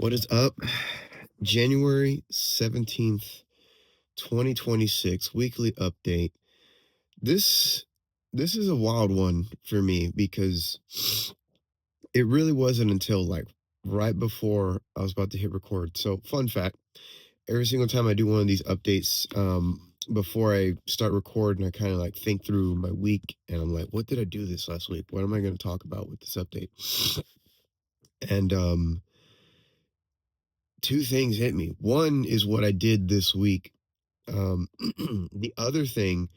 What is up? January 17th, 2026, weekly update. This this is a wild one for me because it really wasn't until like right before I was about to hit record. So, fun fact, every single time I do one of these updates, before I start recording, I kind of like think through my week and I'm like, what did I do this last week? What am I going to talk about with this update? And two things hit me. One is what I did this week. The other thing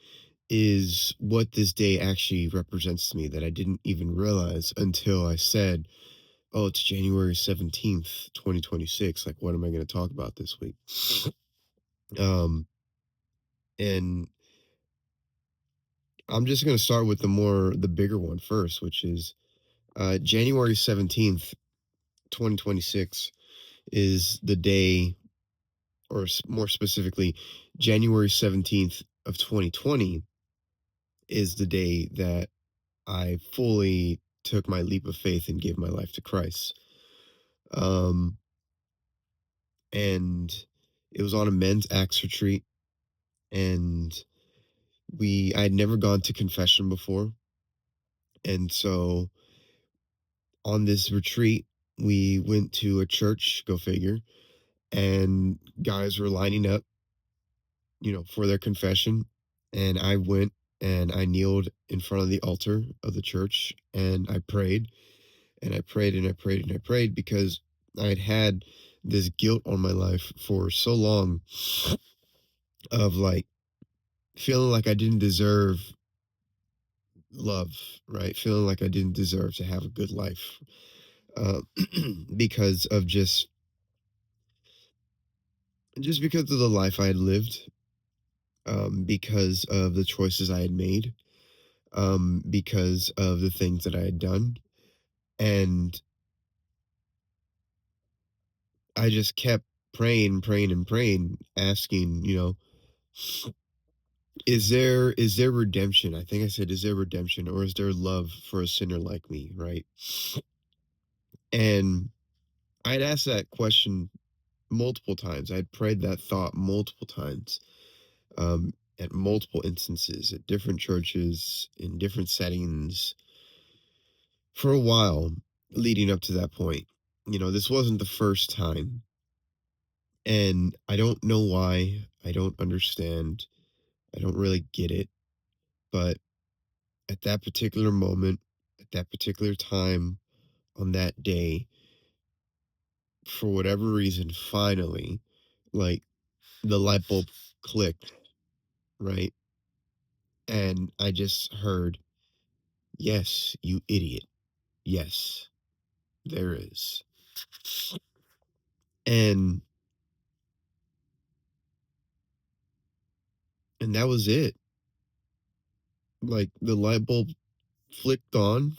is what this day actually represents to me that I didn't even realize until I said, "Oh, it's January 17th, 2026. Like, what am I going to talk about this week?" Um, and I'm just going to start with the bigger one first, which is January 17th, 2026 is the day, or more specifically, January 17th of 2020 is the day that I fully took my leap of faith and gave my life to Christ. Um, and it was on a men's Acts retreat, and I had never gone to confession before, and so on this retreat, we went to a church, go figure, and guys were lining up, for their confession, and I went and I kneeled in front of the altar of the church, and I prayed and I prayed and I prayed and I prayed because I had this guilt on my life for so long of like feeling like I didn't deserve love, right? Feeling like I didn't deserve to have a good life uh, because of just because of the life I had lived, because of the choices I had made, because of the things that I had done, and I just kept praying, praying, and praying, asking, is there redemption? I think I said, is there redemption, or is there love for a sinner like me, right? And I'd asked that question multiple times. I'd prayed that thought multiple times, at multiple instances, at different churches, in different settings, for a while leading up to that point. This wasn't the first time, and I don't know why. I don't understand. I don't really get it, but at that particular moment, at that particular time, on that day, for whatever reason, finally, like the light bulb clicked, right? And I just heard, yes, you idiot. Yes, there is. And and that was it. Like the light bulb flipped on,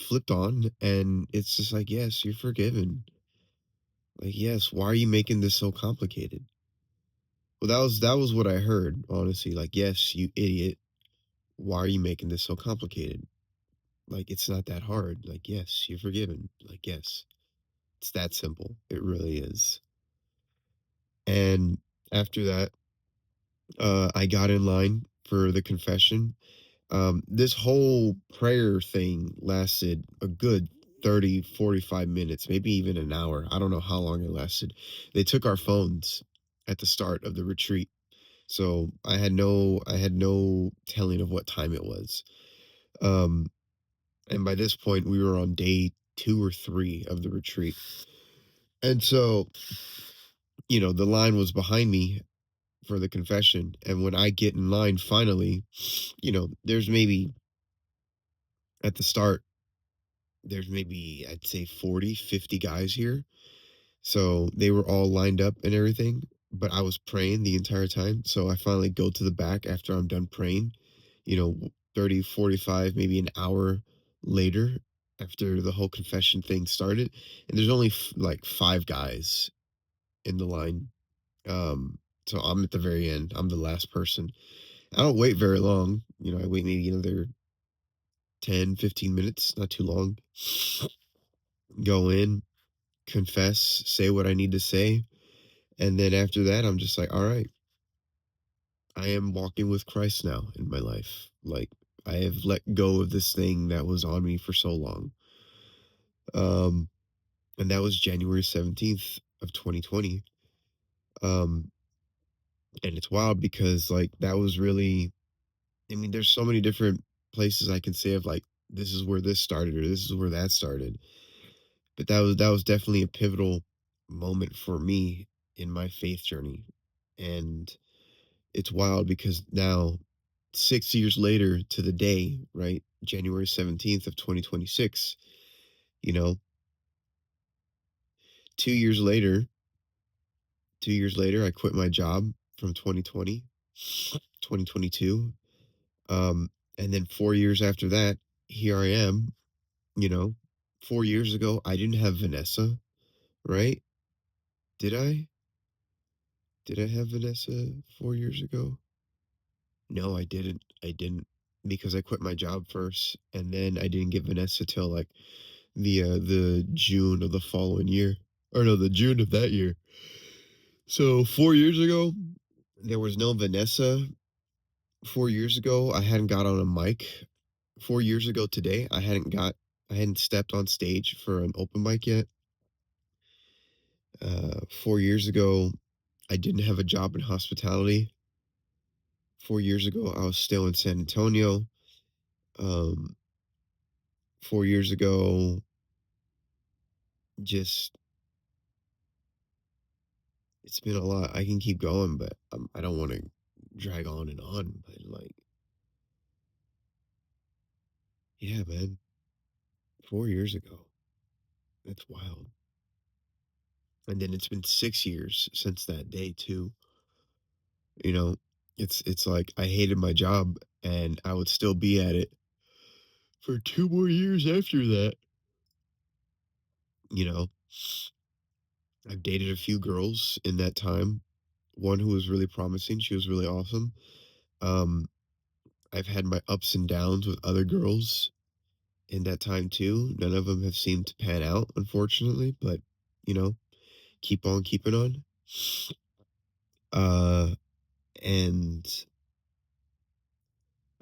and it's just like, yes, you're forgiven. Like, yes, why are you making this so complicated? Well, that was what I heard, honestly. Like, yes, you idiot. Why are you making this so complicated? Like, it's not that hard. Like, yes, you're forgiven. Like, yes, it's that simple. It really is. And after that, I got in line for the confession. This whole prayer thing lasted a good 30, 45 minutes, maybe even an hour. I don't know how long it lasted. They took our phones at the start of the retreat. So I had no telling of what time it was. Um, and by this point, we were on day 2 or 3 of the retreat. And so, the line was behind me for the confession. And when I get in line finally, there's maybe at the start, there's maybe, I'd say 40, 50 guys here. So they were all lined up and everything. But I was praying the entire time. So I finally go to the back after I'm done praying, 30, 45, maybe an hour later after the whole confession thing started. And there's only like 5 guys in the line. So I'm at the very end. I'm the last person. I don't wait very long. I wait maybe another 10, 15 minutes, not too long. Go in. confess, say what I need to say, and then after that, I'm just like, all right, I am walking with Christ now in my life. Like, I have let go of this thing that was on me for so long. Um, and that was January 17th of 2020. Um, and it's wild because like that was really, I mean, there's so many different places I can say of like this is where this started or this is where that started. But that was definitely a pivotal moment for me in my faith journey. And it's wild because now 6 years later to the day, right? January 17th of 2026, you know, 2 years later, 2 years later, I quit my job from 2020, 2022. And then 4 years after that, here I am, you know, 4 years ago, I didn't have Vanessa, right? Did I? Did I have Vanessa 4 years ago? No, I didn't. I didn't because I quit my job first, and then I didn't get Vanessa till like the June of the following year, or no, the June of that year. So 4 years ago, there was no Vanessa. 4 years ago, I hadn't got on a mic. 4 years ago today, I hadn't stepped on stage for an open mic yet. 4 years ago, I didn't have a job in hospitality. 4 years ago, I was still in San Antonio. Um, 4 years ago, just it's been a lot. I can keep going, but I don't want to drag on and on. But like, yeah, man, 4 years ago, that's wild. And then it's been 6 years since that day too. You know, it's like I hated my job, and I would still be at it for 2 more years after that. You know, I've dated a few girls in that time. One who was really promising. She was really awesome. Um, I've had my ups and downs with other girls in that time too. None of them have seemed to pan out, unfortunately, but you know, keep on keeping on. Uh, and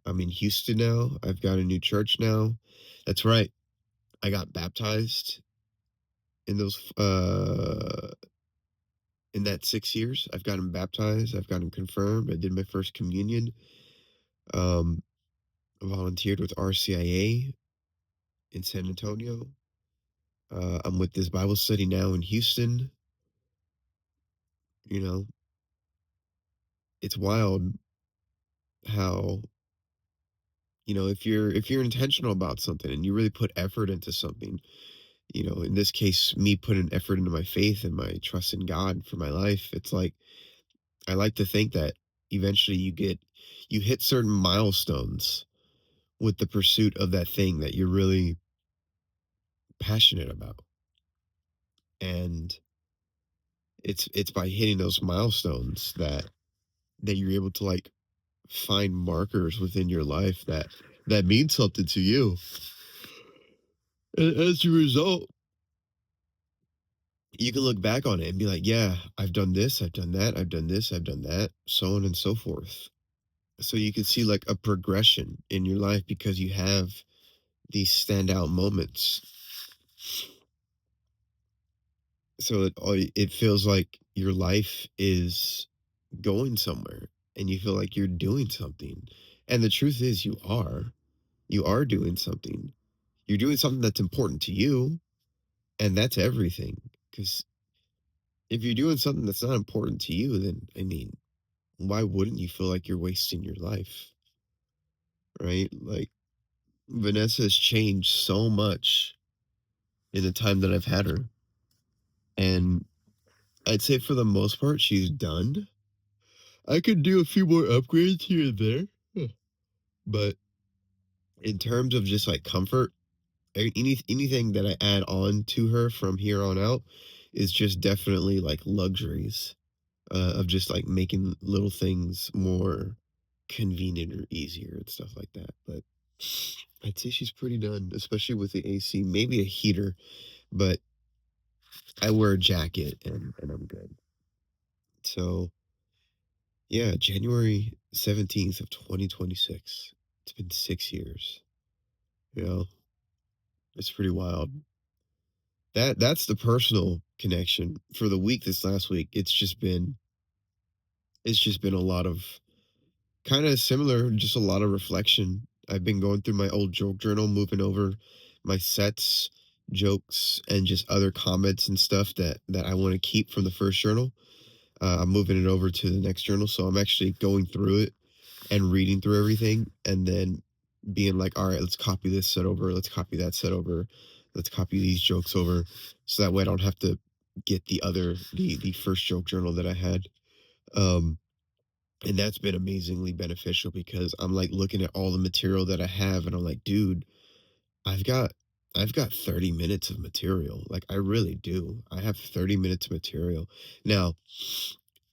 I'm in Houston now. I've got a new church now. That's right. I got baptized in those in that 6 years. I've gotten baptized. I've gotten confirmed. I did my first communion. Um, volunteered with RCIA in San Antonio. I'm with this Bible study now in Houston. You know, it's wild how if you're intentional about something and you really put effort into something, in this case, me putting effort into my faith and my trust in God for my life, it's like I like to think that eventually you hit certain milestones with the pursuit of that thing that you're really passionate about. And it's by hitting those milestones that you're able to like find markers within your life that mean something to you. And as a result, you can look back on it and be like, yeah, I've done this, I've done that, I've done this, I've done that, so on and so forth. So you can see like a progression in your life because you have these standout moments. So it feels like your life is going somewhere and you feel like you're doing something. And the truth is you are doing something. You're doing something that's important to you, and that's everything. Because if you're doing something that's not important to you, then I mean, why wouldn't you feel like you're wasting your life? Right? Like Vanessa has changed so much in the time that I've had her. And I'd say for the most part, she's done. I could do a few more upgrades here and there. But in terms of just like comfort, anything that I add on to her from here on out is just definitely like luxuries of just like making little things more convenient or easier and stuff like that. But I'd say she's pretty done, especially with the AC. Maybe a heater, but I wear a jacket and I'm good. So yeah, January 17th of 2026. It's been 6 years. You know, it's pretty wild. That's the personal connection. For the week this last week, it's just been a lot of kind of similar, just a lot of reflection. I've been going through my old joke journal, moving over my sets, jokes, and just other comments and stuff that I want to keep from the first journal. I'm moving it over to the next journal, so I'm actually going through it and reading through everything, and then being like, all right, let's copy this set over, let's copy that set over, let's copy these jokes over, so that way I don't have to get the first joke journal that I had. Um, and that's been amazingly beneficial because I'm like looking at all the material that I have, and I'm like, dude, I've got I've got 30 minutes of material. Like I really do. I have 30 minutes of material. Now,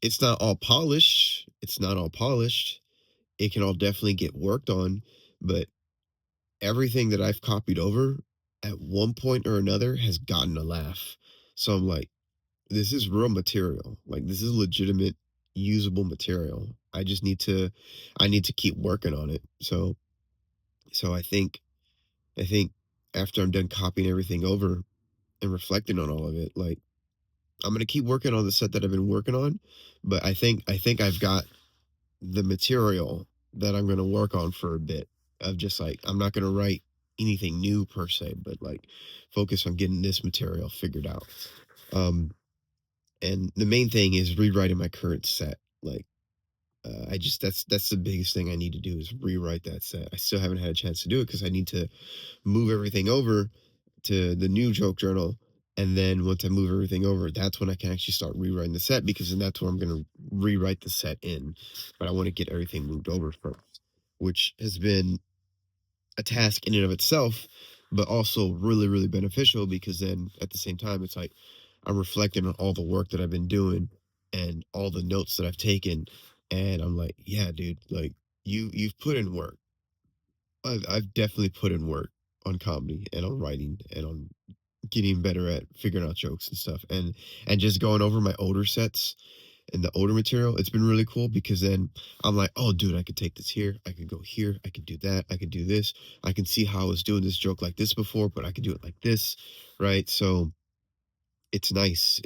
it's not all polished. It's not all polished. It can all definitely get worked on, but everything that I've copied over at one point or another has gotten a laugh. So I'm like, this is real material. Like this is legitimate usable material. I need to keep working on it. So I think after I'm done copying everything over and reflecting on all of it, like I'm gonna keep working on the set that I've been working on, but I think I've got the material that I'm gonna work on for a bit of just like I'm not gonna write anything new per se, but like focus on getting this material figured out. Um, and the main thing is rewriting my current set. Like I just that's the biggest thing I need to do is rewrite that set. I still haven't had a chance to do it because I need to move everything over to the new joke journal. And then once I move everything over, that's when I can actually start rewriting the set because then that's where I'm going to rewrite the set in. But I want to get everything moved over first, which has been a task in and of itself, but also really, really beneficial because then at the same time, it's like I'm reflecting on all the work that I've been doing and all the notes that I've taken. And I'm like, yeah, dude, like you've put in work. I've definitely put in work on comedy and on writing and on getting better at figuring out jokes and stuff and just going over my older sets and the older material. It's been really cool because then I'm like, oh dude, I could take this here, I could go here, I could do that, I could do this, I can see how I was doing this joke like this before, but I could do it like this, right? So it's nice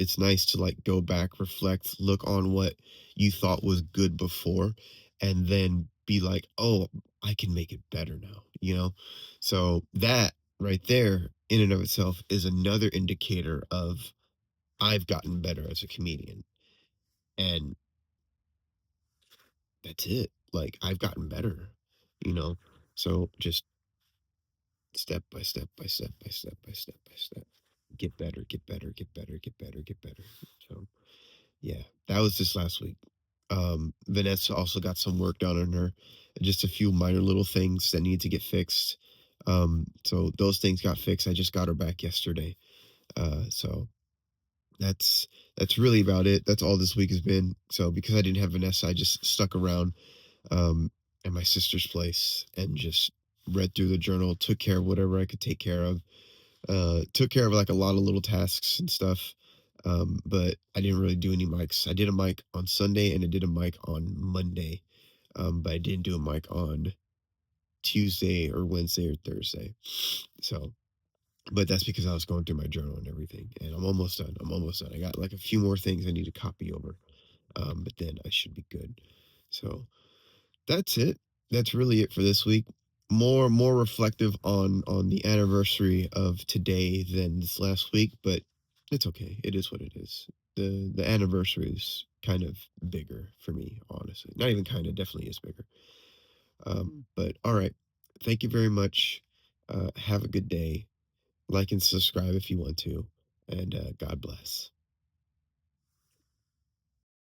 to like go back, reflect, look on what you thought was good before, and then be like, oh, I can make it better now, you know? So that right there in and of itself is another indicator of I've gotten better as a comedian. And that's it. Like I've gotten better, you know? So just step by step by step by step by step by step. Get better, get better, get better, get better, get better. So yeah, that was just last week. Vanessa also got some work done on her, just a few minor little things that need to get fixed. So those things got fixed. I just got her back yesterday. So that's that's really about it. That's all this week has been. So because I didn't have Vanessa, I just stuck around um, at my sister's place and just read through the journal, took care of whatever I could take care of, took care of like a lot of little tasks and stuff. But I didn't really do any mics. I did a mic on Sunday and I did a mic on Monday. But I didn't do a mic on Tuesday or Wednesday or Thursday. So, but that's because I was going through my journal and everything. And I'm almost done. I'm almost done. I got like a few more things I need to copy over. But then I should be good. So that's it. That's really it for this week. More reflective on the anniversary of today than this last week, but it's okay. It is what it is. The anniversary is kind of bigger for me, honestly. Not even kind of, definitely is bigger. But all right. Thank you very much. Have a good day. Like and subscribe if you want to, and God bless.